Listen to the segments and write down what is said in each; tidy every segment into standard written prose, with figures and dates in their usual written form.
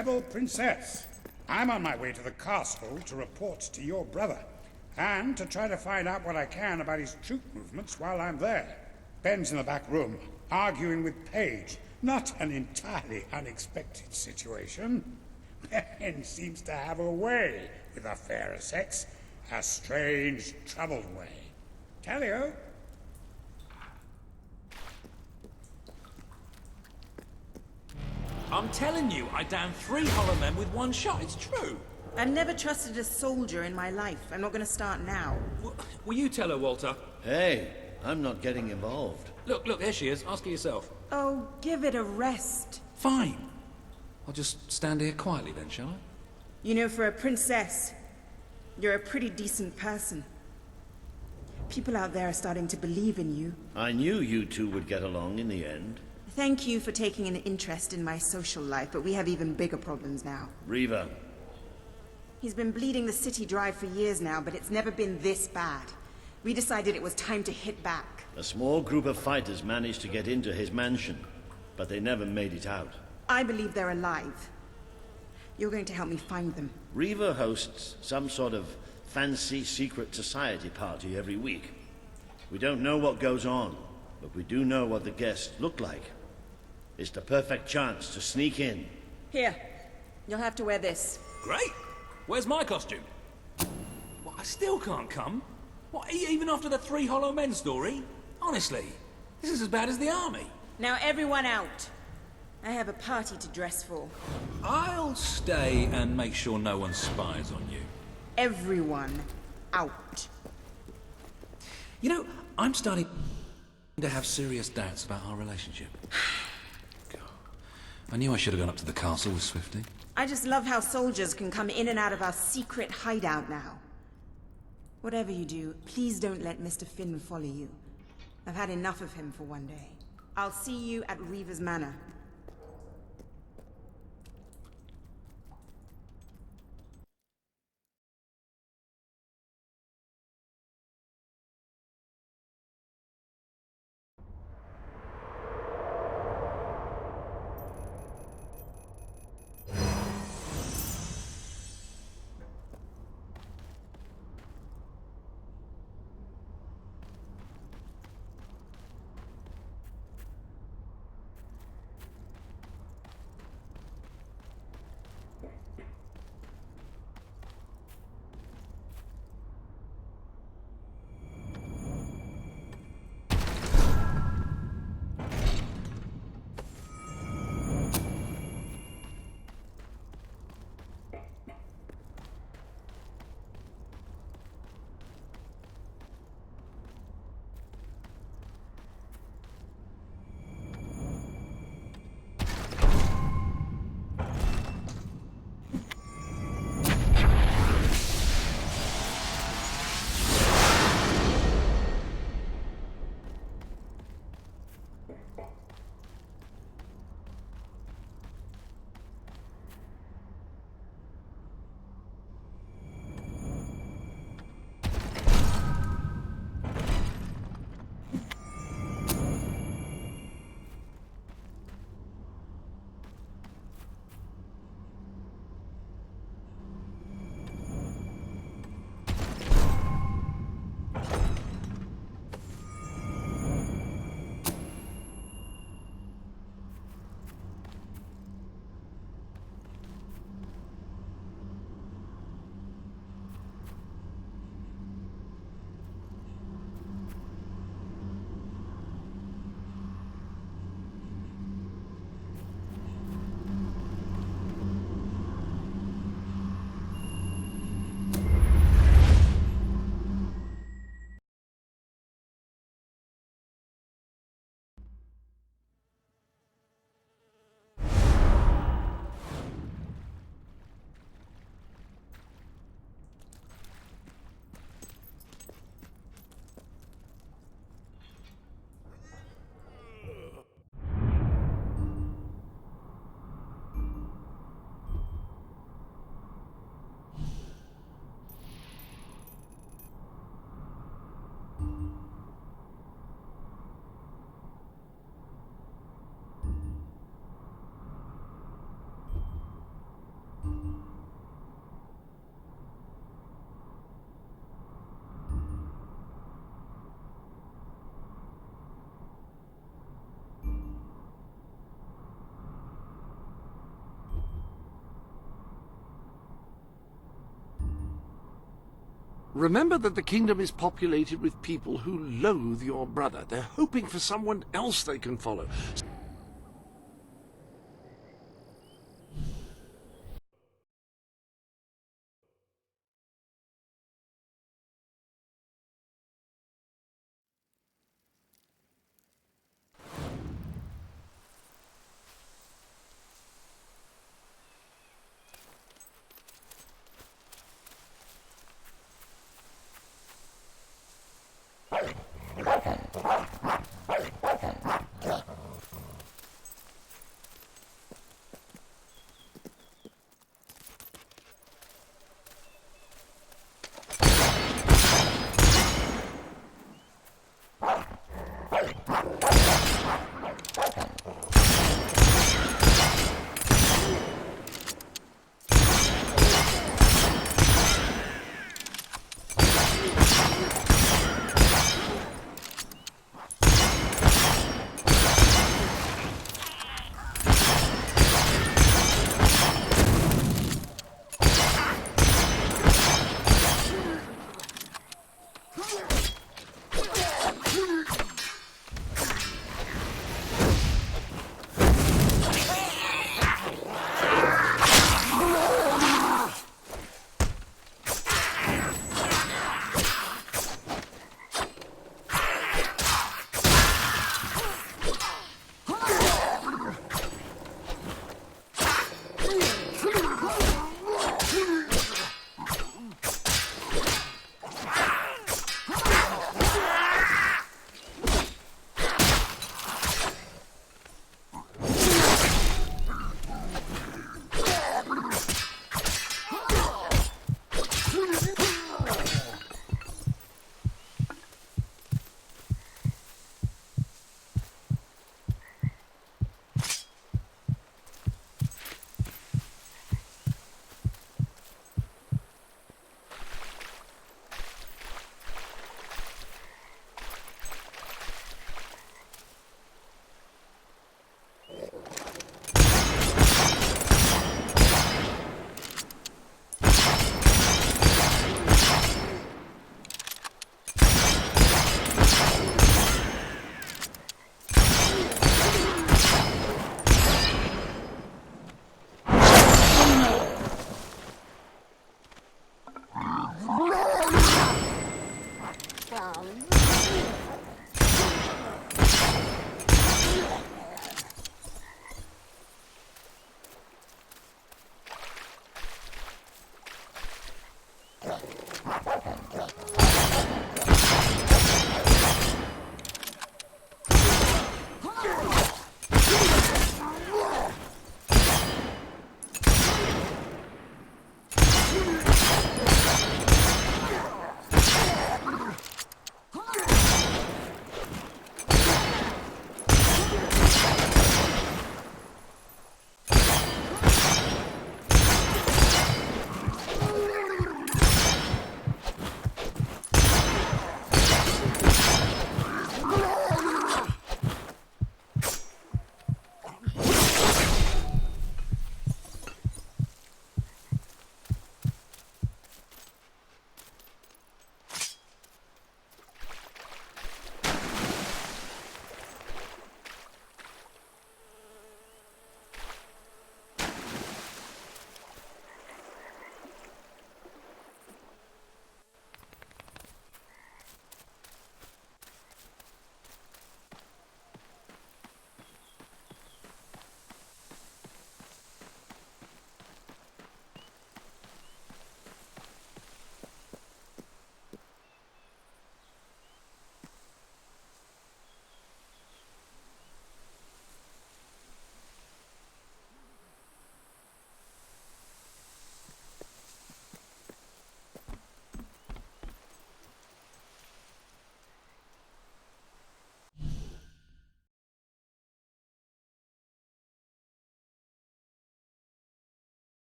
rebel princess. I'm on my way to the castle to report to your brother, and to try to find out what I can about his troop movements while I'm there. Ben's in the back room, arguing with Paige. Not an entirely unexpected situation. Ben seems to have a way with the fairer sex. A strange, troubled way. Tally-o. I'm telling you, I downed 3 hollow men with 1 shot. It's true. I've never trusted a soldier in my life. I'm not going to start now. Will you tell her, Walter? Hey, I'm not getting involved. Look, there she is. Ask her yourself. Oh, give it a rest. Fine. I'll just stand here quietly then, shall I? You know, for a princess, you're a pretty decent person. People out there are starting to believe in you. I knew you two would get along in the end. Thank you for taking an interest in my social life, but we have even bigger problems now. Riva. He's been bleeding the city dry for years now, but it's never been this bad. We decided it was time to hit back. A small group of fighters managed to get into his mansion, but they never made it out. I believe they're alive. You're going to help me find them. Riva hosts some sort of fancy secret society party every week. We don't know what goes on, but we do know what the guests look like. It's the perfect chance to sneak in. Here, you'll have to wear this. Great. Where's my costume? What, I still can't come? What, even after the 3 hollow men story? Honestly, this is as bad as the army. Now everyone out. I have a party to dress for. I'll stay and make sure no one spies on you. Everyone out. You know, I'm starting to have serious doubts about our relationship. God. I knew I should have gone up to the castle with Swifty. I just love how soldiers can come in and out of our secret hideout now. Whatever you do, please don't let Mr. Finn follow you. I've had enough of him for one day. I'll see you at Riva's Manor. Remember that the kingdom is populated with people who loathe your brother. They're hoping for someone else they can follow.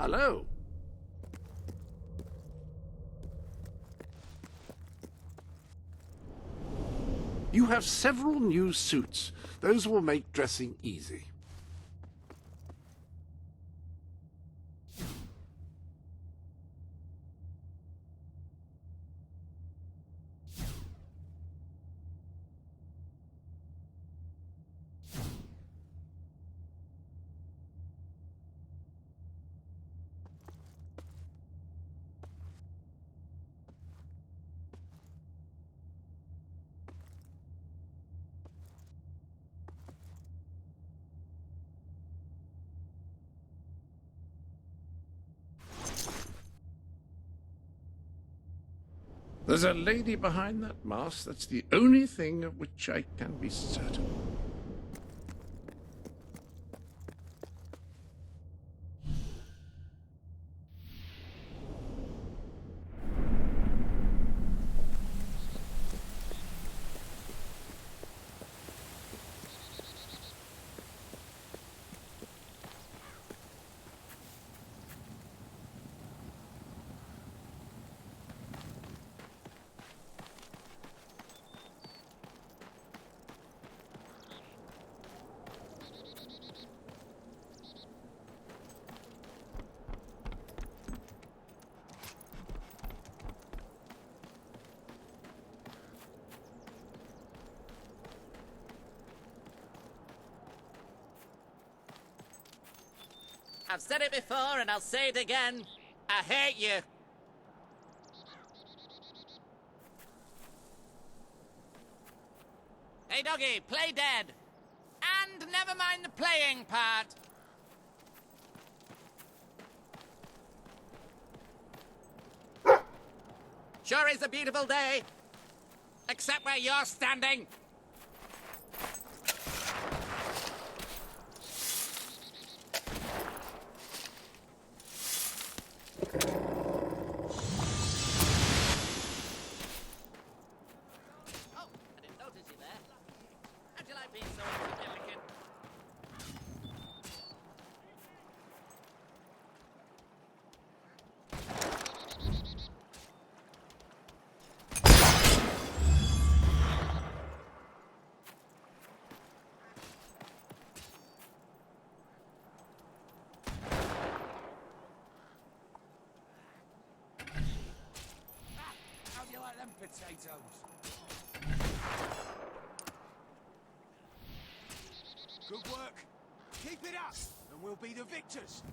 Hello. You have several new suits. Those will make dressing easy. There's a lady behind that mask. That's the only thing of which I can be certain. I've said it before and I'll say it again. I hate you. Hey, doggy, play dead. And never mind the playing part. Sure is a beautiful day. Except where you're standing. Potatoes. Good work. Keep it up, and we'll be the victors.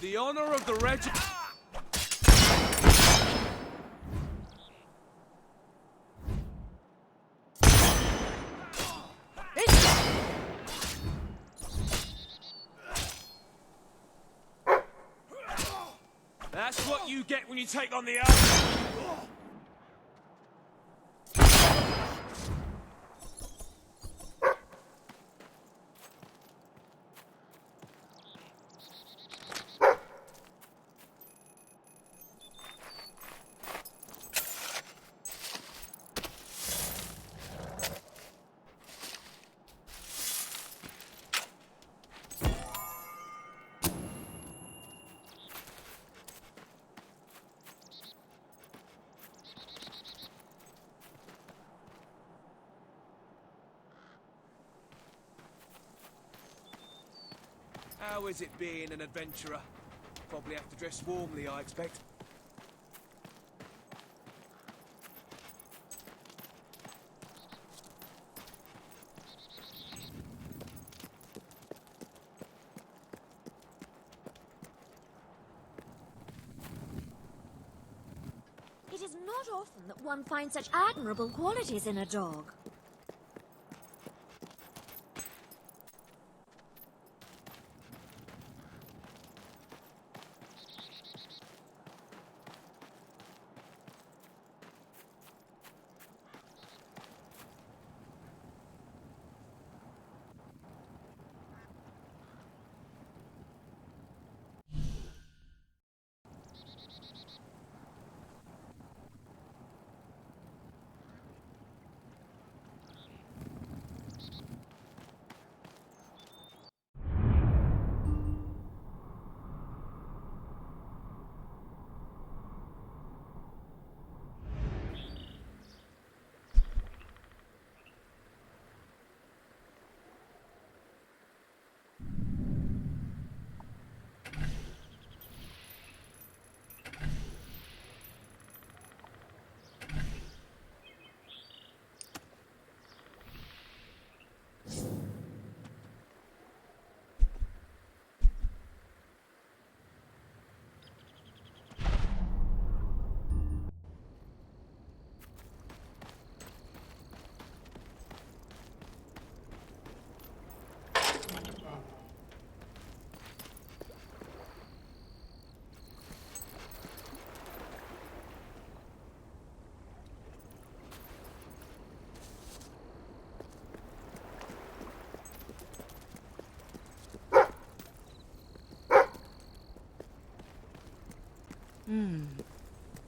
The honor of the regiment. That's what you get when you take on the other. How is it being an adventurer? Probably have to dress warmly, I expect. It is not often that one finds such admirable qualities in a dog.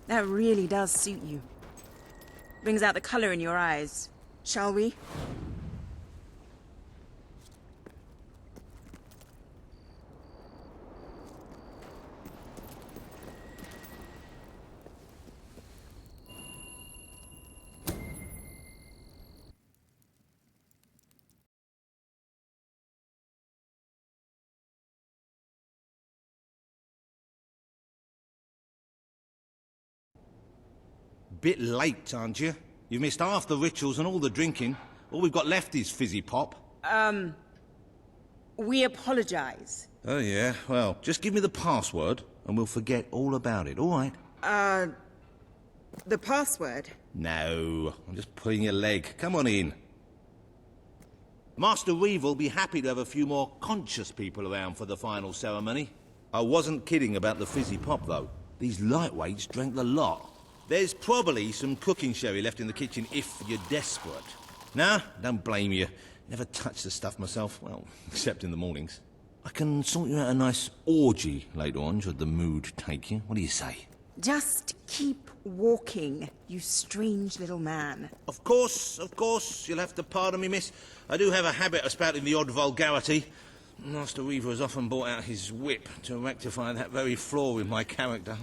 That really does suit you. Brings out the color in your eyes. Shall we? Bit late, aren't you? You've missed half the rituals and all the drinking. All we've got left is fizzy pop. We apologize. Oh, yeah? Well, just give me the password and we'll forget all about it, all right? The password? No, I'm just pulling your leg. Come on in. Master Reeve will be happy to have a few more conscious people around for the final ceremony. I wasn't kidding about the fizzy pop, though. These lightweights drank the lot. There's probably some cooking sherry left in the kitchen if you're desperate. Nah, don't blame you. Never touched the stuff myself, well, except in the mornings. I can sort you out a nice orgy later on, should the mood take you. What do you say? Just keep walking, you strange little man. Of course, you'll have to pardon me, miss. I do have a habit of spouting the odd vulgarity. Master Reaver has often brought out his whip to rectify that very flaw in my character.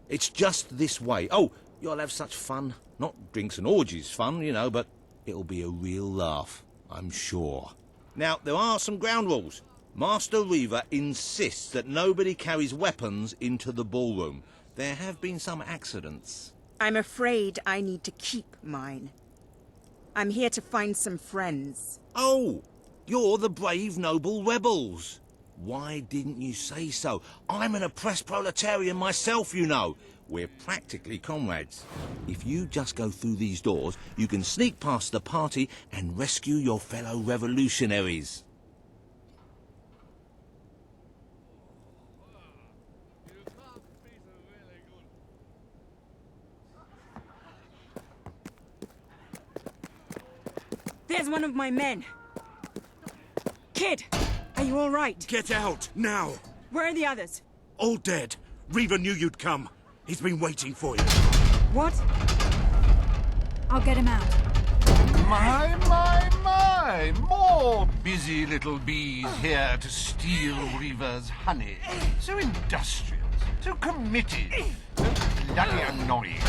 It's just this way. Oh, you'll have such fun. Not drinks and orgies fun, you know, but it'll be a real laugh, I'm sure. Now, there are some ground rules. Master Reaver insists that nobody carries weapons into the ballroom. There have been some accidents. I'm afraid I need to keep mine. I'm here to find some friends. Oh, you're the brave, noble rebels. Why didn't you say so? I'm an oppressed proletarian myself, you know. We're practically comrades. If you just go through these doors, you can sneak past the party and rescue your fellow revolutionaries. There's one of my men. Kid, are you all right? Get out, now! Where are the others? All dead. Reaver knew you'd come. He's been waiting for you. What? I'll get him out. My! More busy little bees here to steal Reaver's honey. So industrious, so committed, so bloody annoying.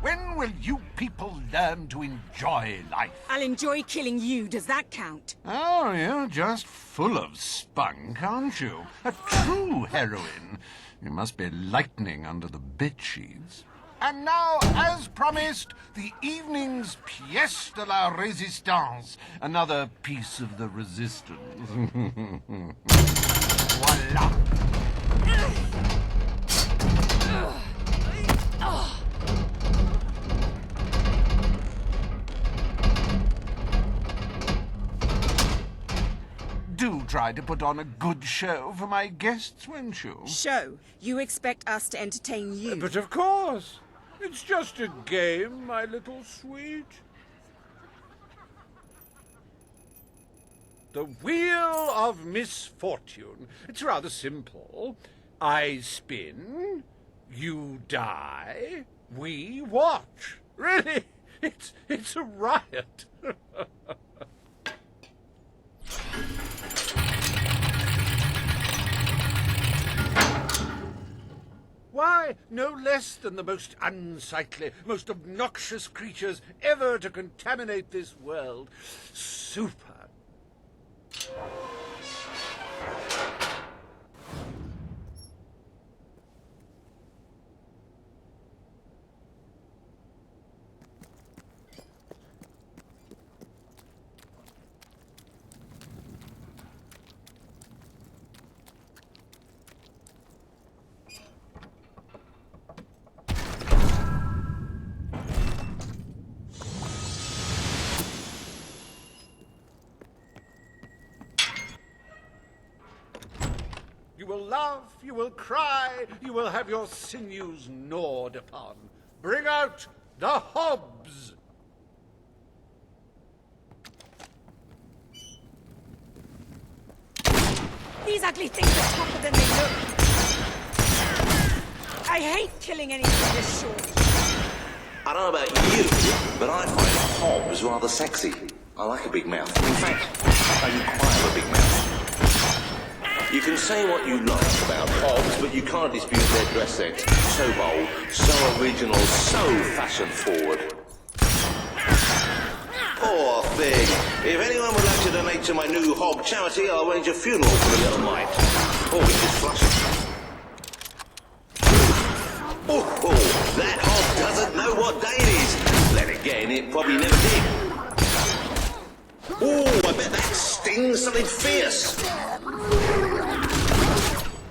When will you people learn to enjoy life? I'll enjoy killing you. Does that count? Oh, you're just full of spunk, aren't you? A true heroine. You must be lightning under the bedsheets. And now, as promised, the evening's pièce de la résistance. Another piece of the resistance. Voila! Do try to put on a good show for my guests, won't you? Show? You expect us to entertain you? But of course. It's just a game, my little sweet. The Wheel of Misfortune. It's rather simple. I spin, you die, we watch. Really, it's a riot. Why, no less than the most unsightly, most obnoxious creatures ever to contaminate this world. Super. You will laugh, you will cry, you will have your sinews gnawed upon. Bring out the hobs! These ugly things are tougher than they look. I hate killing anything this short. I don't know about you, but I find hobs rather sexy. I like a big mouth. In fact, I require a big mouth. You can say what you like about hobs, but you can't dispute their dress sense. So bold, so original, so fashion-forward. Poor thing. If anyone would like to donate to my new hob charity, I'll arrange a funeral for the little mite. Oh, we just flush it. Oh, that hob doesn't know what day it is. Then again, it probably never did. Oh, I bet that stings something fierce.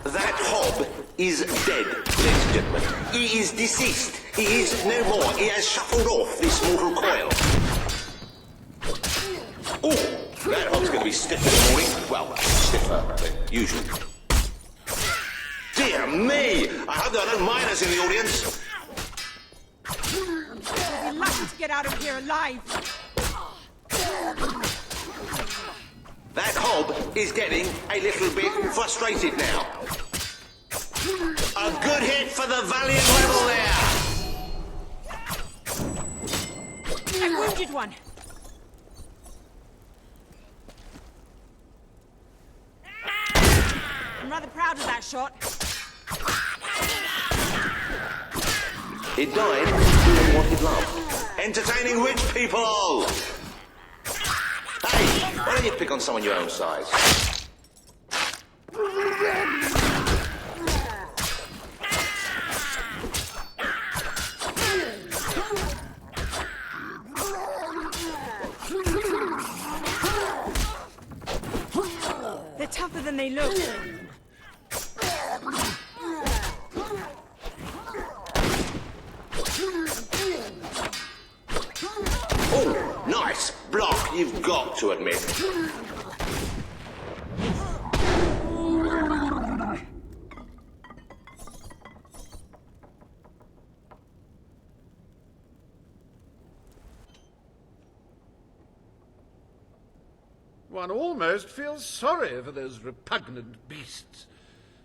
That hob is dead, ladies and gentlemen. He is deceased. He is no more. He has shuffled off this mortal coil. Oh, that hob's going to be stiff in the morning. Well, stiffer than usual. Dear me! I hope there are no miners in the audience. We'll be lucky to get out of here alive. That hob is getting a little bit frustrated now. A good hit for the valiant rebel there. I wounded one. I'm rather proud of that shot. It died doing what it loved. Entertaining rich people! Hey, why don't you pick on someone your own size? They're tougher than they look. Oh, nice block, you've got to admit. One almost feels sorry for those repugnant beasts.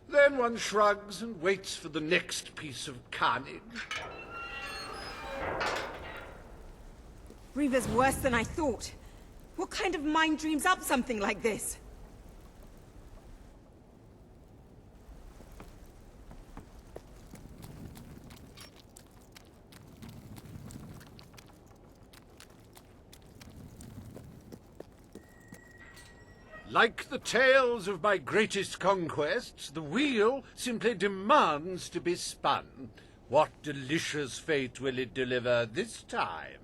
Then one shrugs and waits for the next piece of carnage. Reaver's worse than I thought. What kind of mind dreams up something like this? Like the tales of my greatest conquests, the wheel simply demands to be spun. What delicious fate will it deliver this time?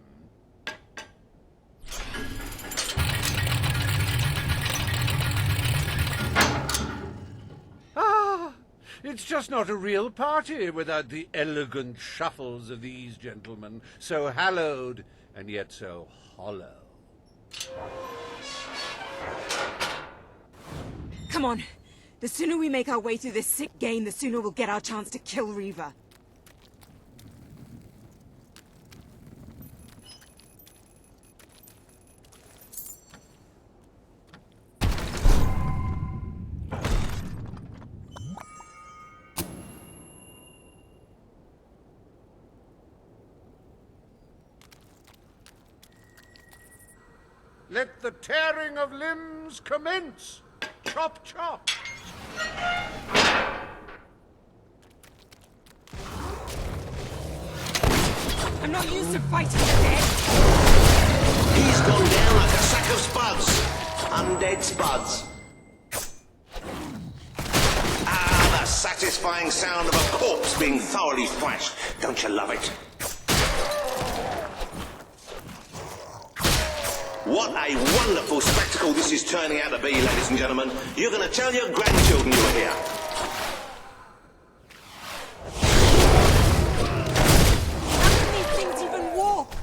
Ah, it's just not a real party without the elegant shuffles of these gentlemen, so hallowed and yet so hollow. Come on. The sooner we make our way through this sick game, the sooner we'll get our chance to kill Reaver. Let the tearing of limbs commence! Chop, chop! I'm not used to fighting the dead. He's gone down like a sack of spuds. Undead spuds. Ah, the satisfying sound of a corpse being thoroughly thrashed. Don't you love it? What a wonderful spectacle this is turning out to be, ladies and gentlemen. You're going to tell your grandchildren you were here. How can these things even walk?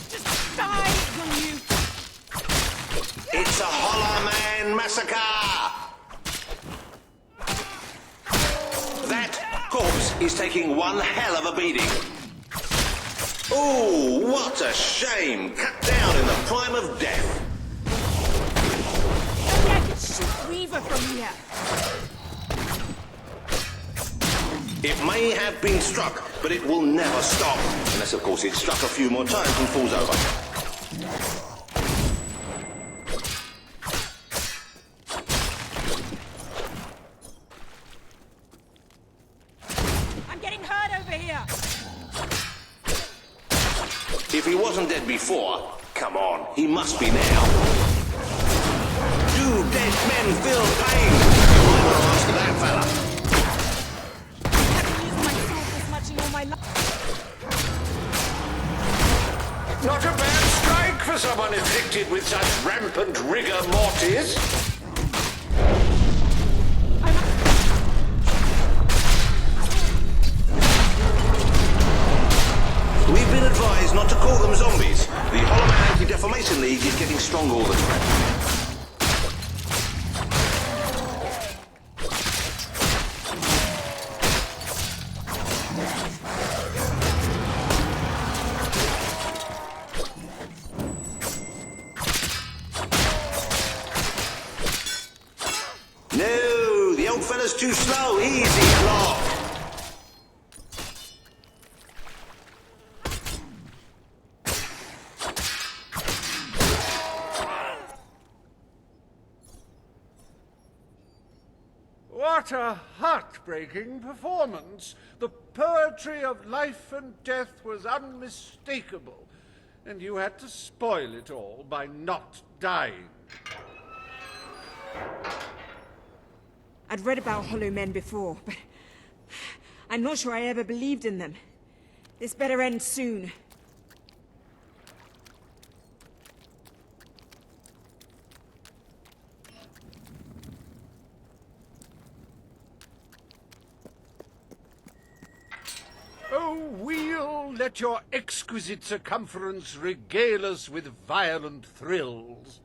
Just die, will you? It's a Hollow Man massacre! That corpse is taking one hell of a beating. Oh, what a shame! Cut down in the prime of death. Maybe I could shoot Weaver from here. It may have been struck, but it will never stop. Unless, of course, it's struck a few more times and falls over. I'm getting hurt over here. If he wasn't dead before, come on, he must be now. Do dead men feel pain? You might want to ask that fella. Not a bad strike for someone afflicted with such rampant rigor mortis. We've been advised not to call them zombies. The Hollow Anti-Defamation League is getting stronger all the time. No, the old fella's too slow. Easy, Clark. What a heartbreaking performance. The poetry of life and death was unmistakable, and you had to spoil it all by not dying. I'd read about Hollow Men before, but I'm not sure I ever believed in them. This better end soon. Oh, we'll let your exquisite circumference regale us with violent thrills.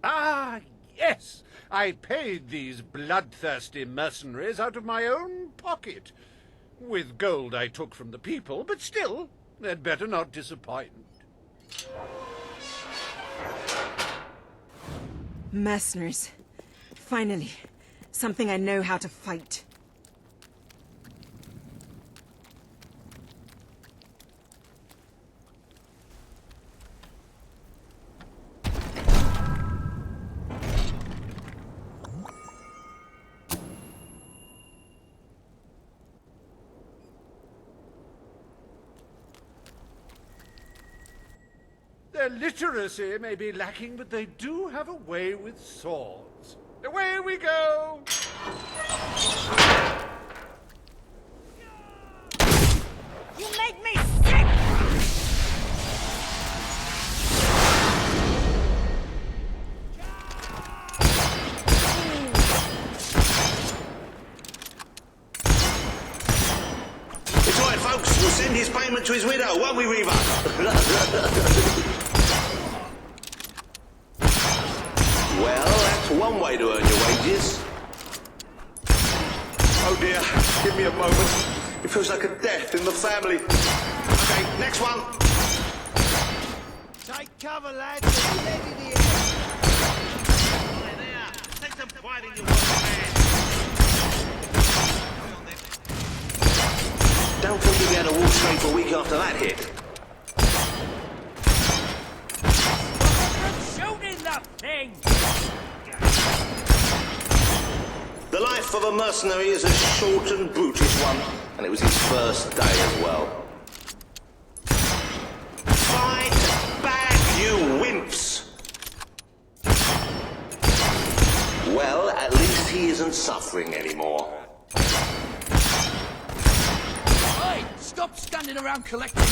Ah, yes! I paid these bloodthirsty mercenaries out of my own pocket. With gold I took from the people, but still, they'd better not disappoint. Mercenaries. Finally. Something I know how to fight. Their literacy may be lacking, but they do have a way with swords. Away we go! You make me sick! It's all right, folks. We'll send his payment to his widow, won't we, Reaver? Well, that's one way to earn your wages. Oh dear, give me a moment. It feels like a death in the family. Okay, next one. Take cover, lads. There's lead in here. There, take some pride in your Don't think you'll be able to walk straight for a week after that hit. Shooting the thing! The life of a mercenary is a short and brutish one, and it was his first day as well. Fight back, you wimps! Well, at least he isn't suffering anymore. Hey, stop standing around collecting.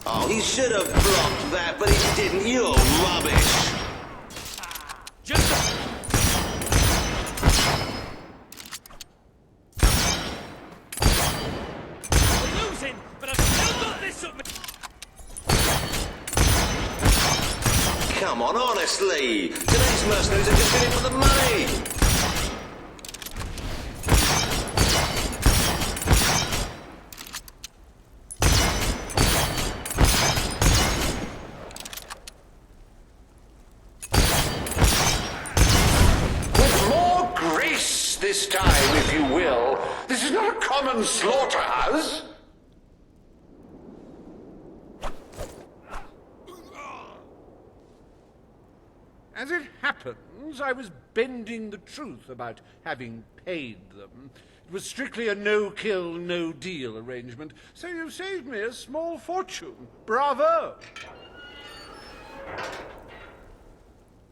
Oh, he should have blocked that, but he didn't. You're rubbish. We're losing, but I've still got this up. come on, honestly. Today's mercenaries are just in it for the money. This time, if you will. This is not a common slaughterhouse. As it happens, I was bending the truth about having paid them. It was strictly a no-kill, no-deal arrangement, so you saved me a small fortune. Bravo!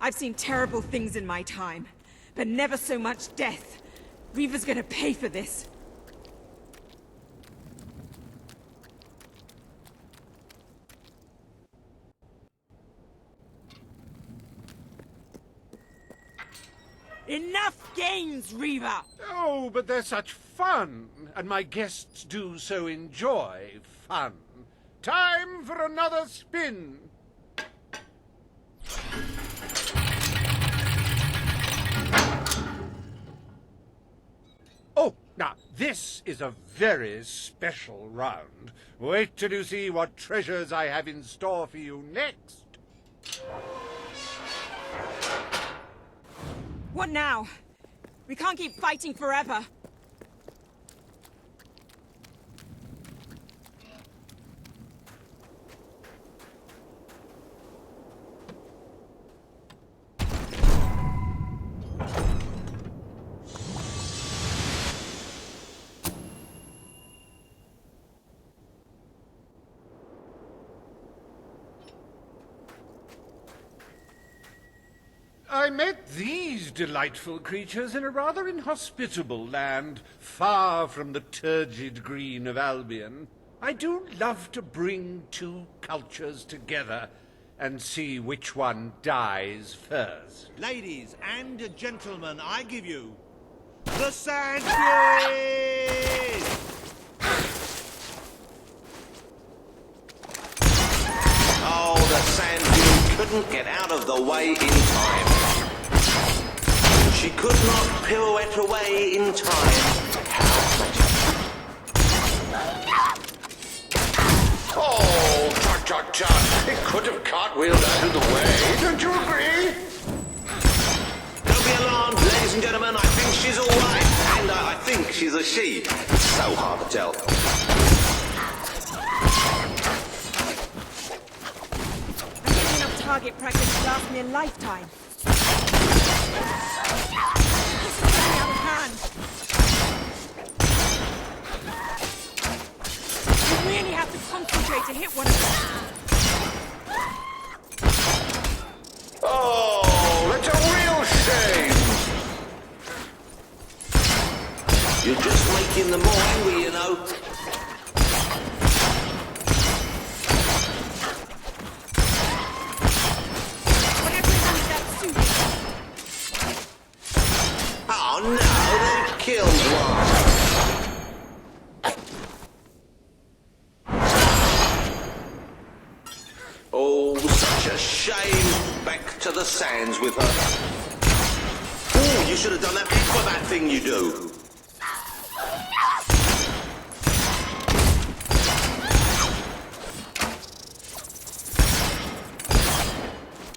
I've seen terrible things in my time, but never so much death. Reaver's gonna pay for this. Enough games, Reaver! Oh, but they're such fun, and my guests do so enjoy fun. Time for another spin. Oh, now, this is a very special round. Wait till you see what treasures I have in store for you next. What now? We can't keep fighting forever. I met these delightful creatures in a rather inhospitable land, far from the turgid green of Albion. I do love to bring two cultures together and see which one dies first. Ladies and gentlemen, I give you the Sand Furies! Oh, the Sand Fury couldn't get out of the way in time. She could not pirouette away in time. How tragic. Oh, tut, tut, tut. It could have cartwheeled out of the way. Don't you agree? Don't be alarmed, ladies and gentlemen. I think she's all right. And I think she's a she. It's so hard to tell. I'm getting enough target practice to last me a lifetime. This is getting out of hand. You really have to concentrate to hit one of them. Oh, that's a real shame. You're just making them more angry, you know. Whatever it is that suit. Oh no, they've killed one. Oh, such a shame. Back to the sands with her. Oh, you should have done that acrobat thing you do.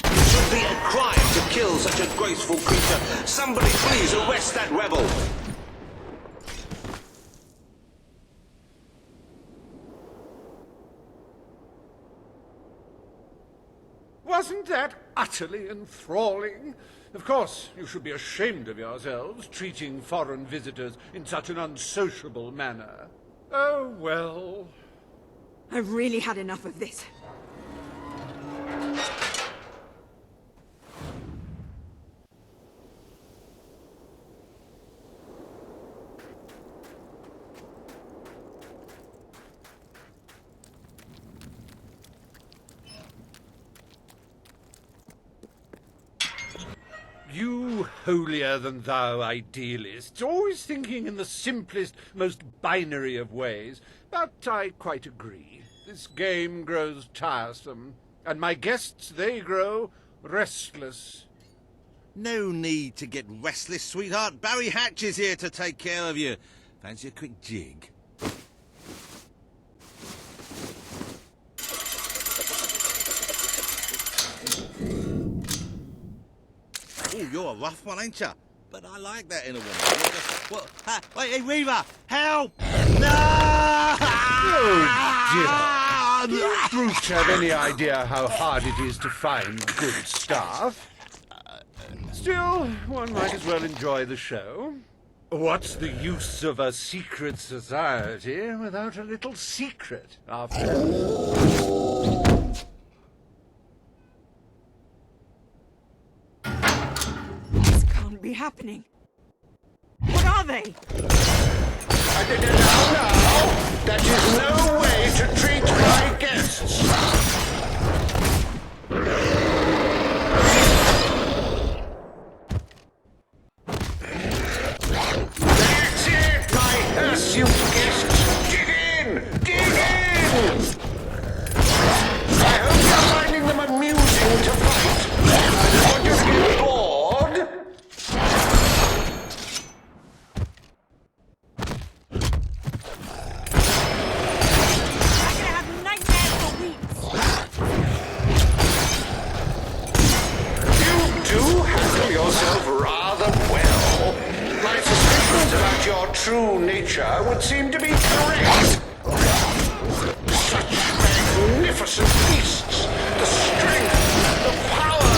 It should be a crime to kill such a graceful creature. Somebody please arrest that rebel. Wasn't that utterly enthralling? Of course, you should be ashamed of yourselves, treating foreign visitors in such an unsociable manner. Oh, well. I've really had enough of this. You holier-than-thou idealists, always thinking in the simplest, most binary of ways. But I quite agree. This game grows tiresome, and my guests, they grow restless. No need to get restless, sweetheart. Barry Hatch is here to take care of you. Fancy a quick jig? Oh, you're a rough one, ain't you? But I like that in a woman. What? Wait, hey, Reaver! Help! No! Oh, dear. Do you brutes have any idea how hard it is to find good staff? Still, one might as well enjoy the show. What's the use of a secret society without a little secret, after all? This can't be happening. What are they? Now, that is no way to treat my guests. That's it, my hirsute guests. Dig in! Dig in! I hope you're finding them amusing to fight. I don't want you to get bored. I'm gonna have nightmares for weeks. You do handle yourself rather well. My suspicions about your true nature would seem to be correct. Such magnificent beasts! The strength, the power,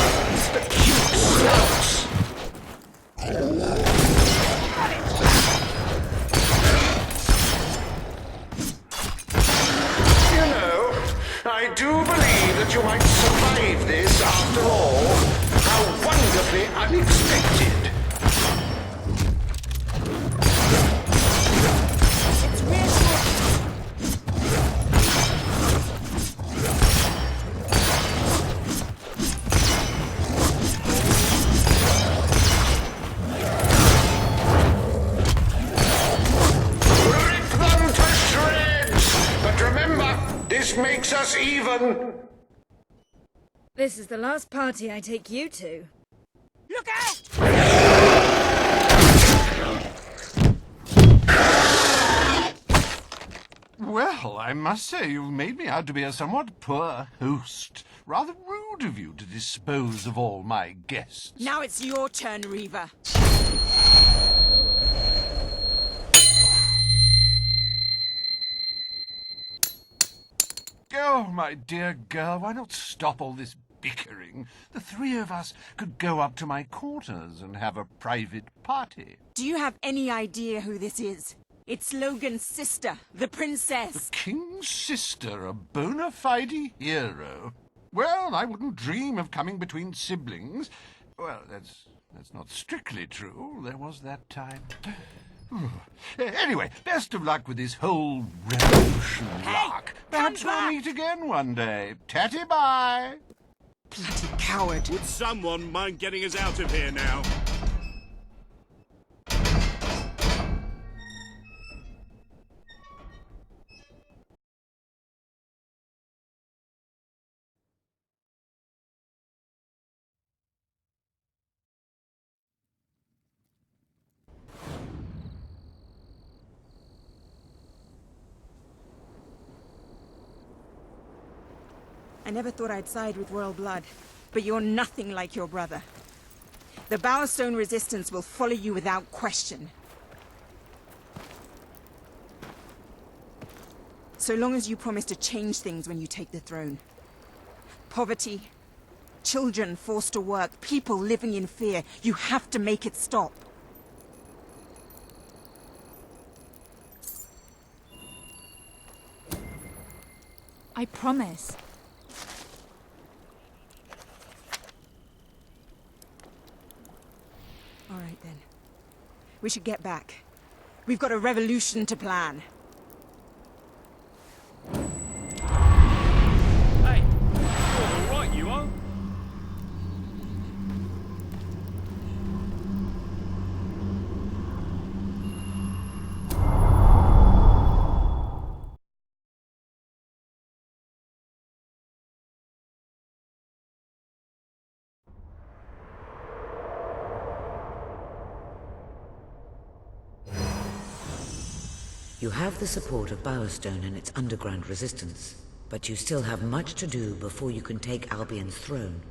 the cute snouts. You know, I do believe that you might survive this after all. How wonderfully unexpected. It's reassuring. Rip them to shreds! But remember, this makes us even. This is the last party I take you to. Look out! Well, I must say you've made me out to be a somewhat poor host. Rather rude of you to dispose of all my guests. Now it's your turn, Reaver. Oh, my dear girl, why not stop all this bickering? The three of us could go up to my quarters and have a private party. Do you have any idea who this is? It's Logan's sister, the princess. King's sister, a bona fide hero. Well, I wouldn't dream of coming between siblings. Well, that's not strictly true. There was that time. Anyway, best of luck with this whole revolution lark. Perhaps we'll meet again one day. Tatty bye. Bloody coward. Would someone mind getting us out of here now? I never thought I'd side with royal blood, but you're nothing like your brother. The Bowerstone resistance will follow you without question. So long as you promise to change things when you take the throne. Poverty, children forced to work, people living in fear. You have to make it stop. I promise. All right, then. We should get back. We've got a revolution to plan. Hey, you're all right, you are. You have the support of Bowerstone and its underground resistance, but you still have much to do before you can take Albion's throne.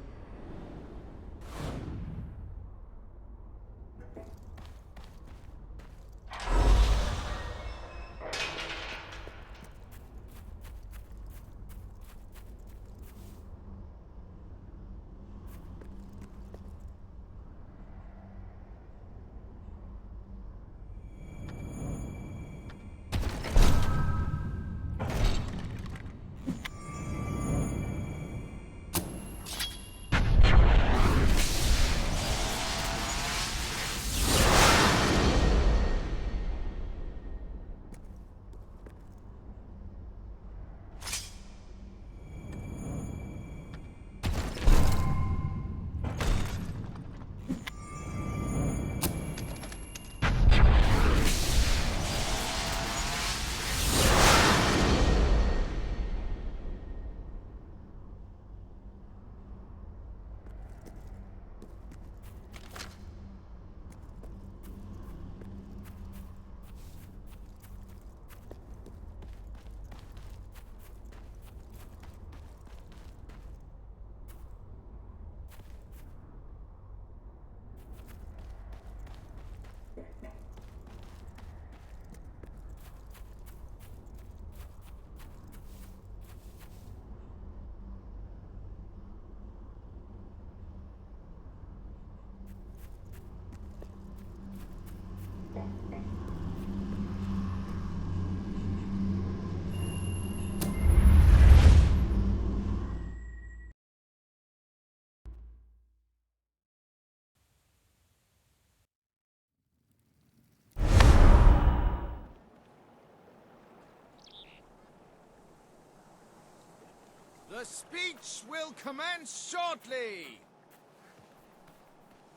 The speech will commence shortly.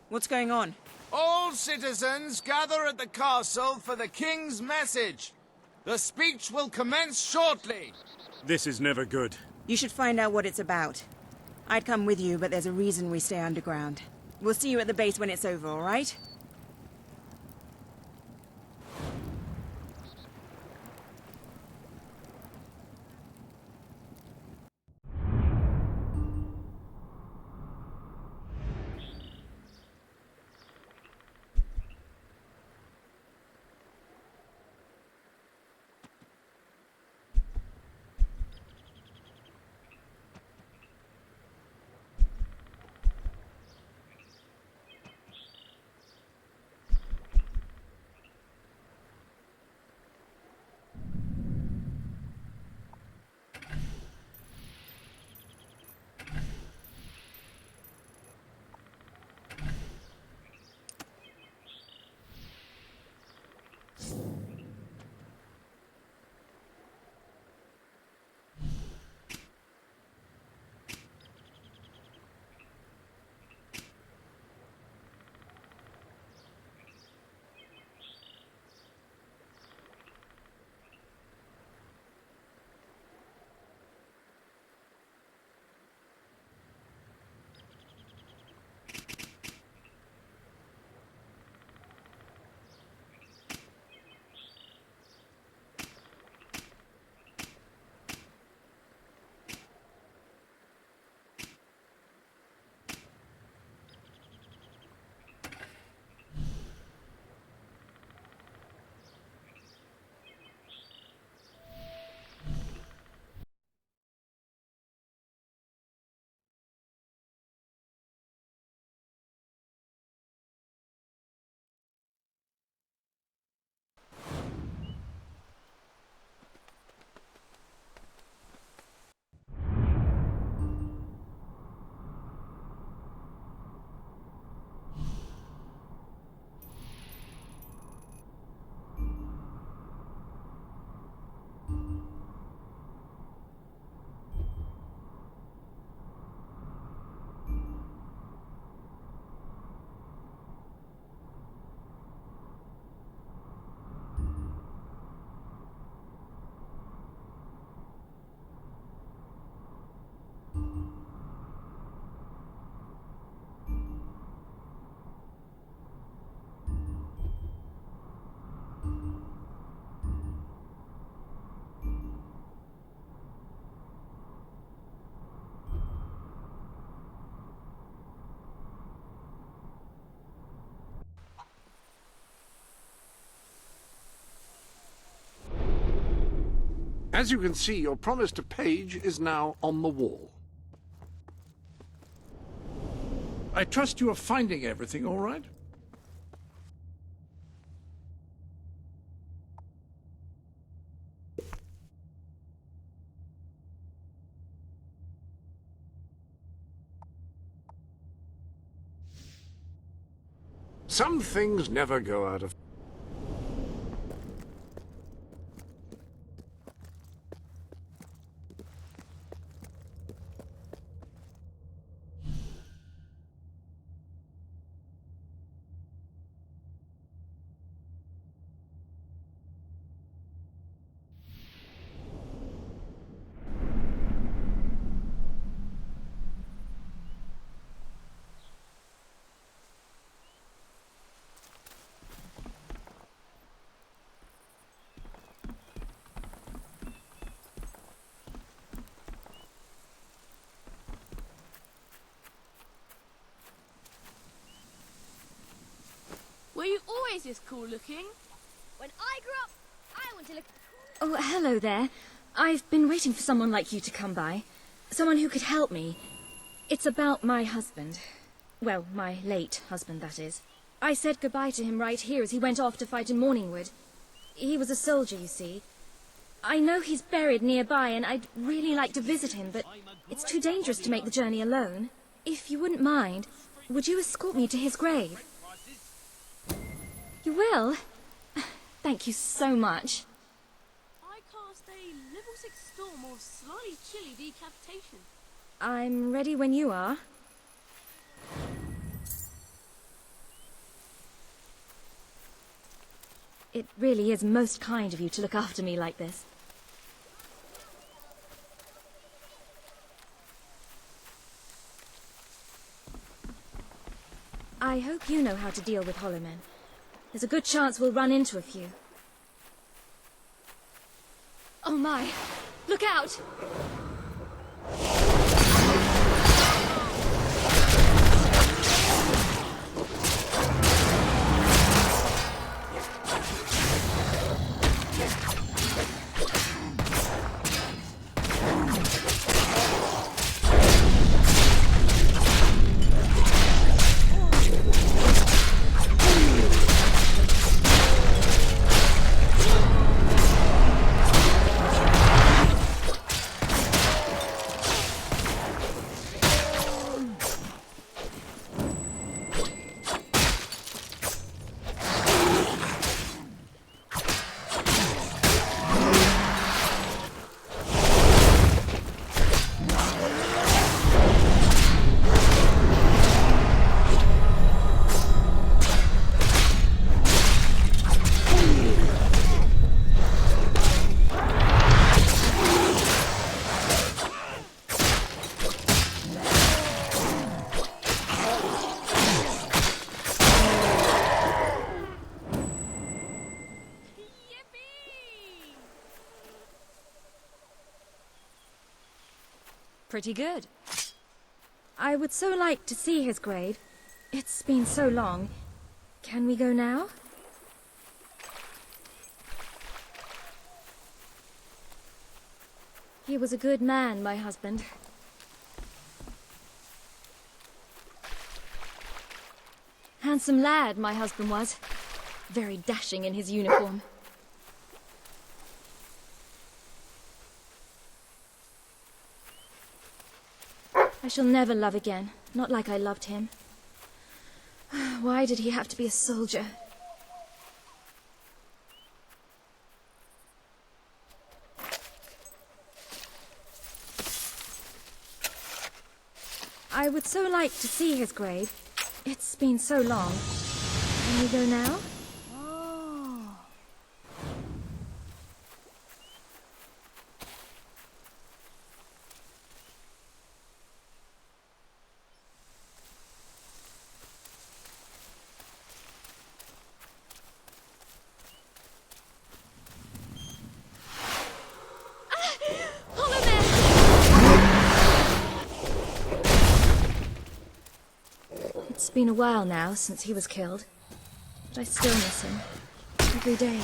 What's going on? All citizens gather at the castle for the king's message. The speech will commence shortly. This is never good. You should find out what it's about. I'd come with you, but there's a reason we stay underground. We'll see you at the base when it's over, all right? As you can see, your promise to Paige is now on the wall. I trust you are finding everything all right? Some things never go out of... Were you always this cool looking? When I grew up, I want to look... Oh, hello there. I've been waiting for someone like you to come by. Someone who could help me. It's about my husband. Well, my late husband, that is. I said goodbye to him right here as he went off to fight in Morningwood. He was a soldier, you see. I know he's buried nearby, and I'd really like to visit him, but it's too dangerous to make the journey alone. If you wouldn't mind, would you escort me to his grave? You will? Thank you so much. I cast a level 6 storm of slightly chilly decapitation. I'm ready when you are. It really is most kind of you to look after me like this. I hope you know how to deal with Hollowmen. There's a good chance we'll run into a few. Oh my! Look out! Pretty good. I would so like to see his grave. It's been so long. Can we go now? He was a good man, my husband. Handsome lad, my husband was. Very dashing in his uniform. I shall never love again, not like I loved him. Why did he have to be a soldier? I would so like to see his grave. It's been so long. Can we go now? It's been a while now since he was killed, but I still miss him every day.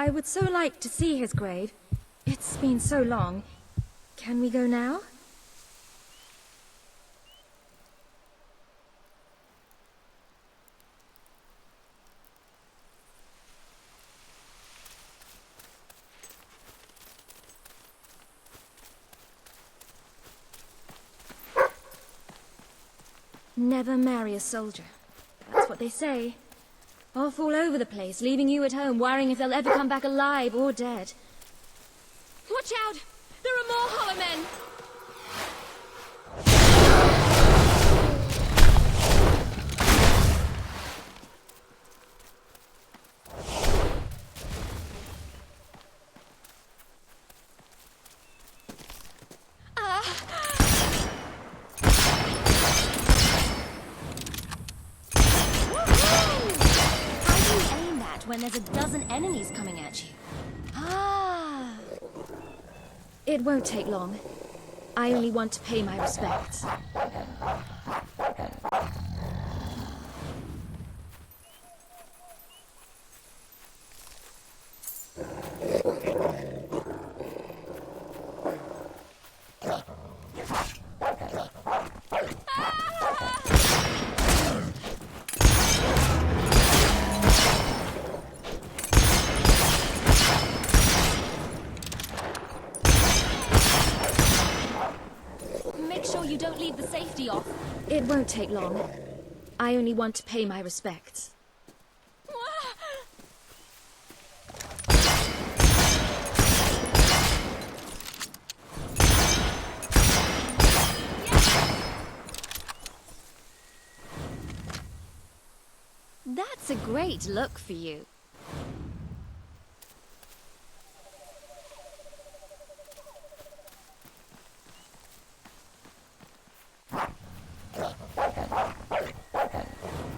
I would so like to see his grave. It's been so long. Can we go now? Never marry a soldier. That's what they say. Off all over the place, leaving you at home, worrying if they'll ever come back alive or dead. Watch out! There are more Hollow Men! When there's a dozen enemies coming at you. Ah! It won't take long. I only want to pay my respects. You don't leave the safety off. It won't take long. I only want to pay my respects. That's a great look for you.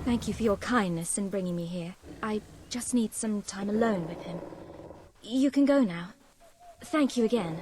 Thank you for your kindness in bringing me here. I just need some time alone with him. You can go now. Thank you again.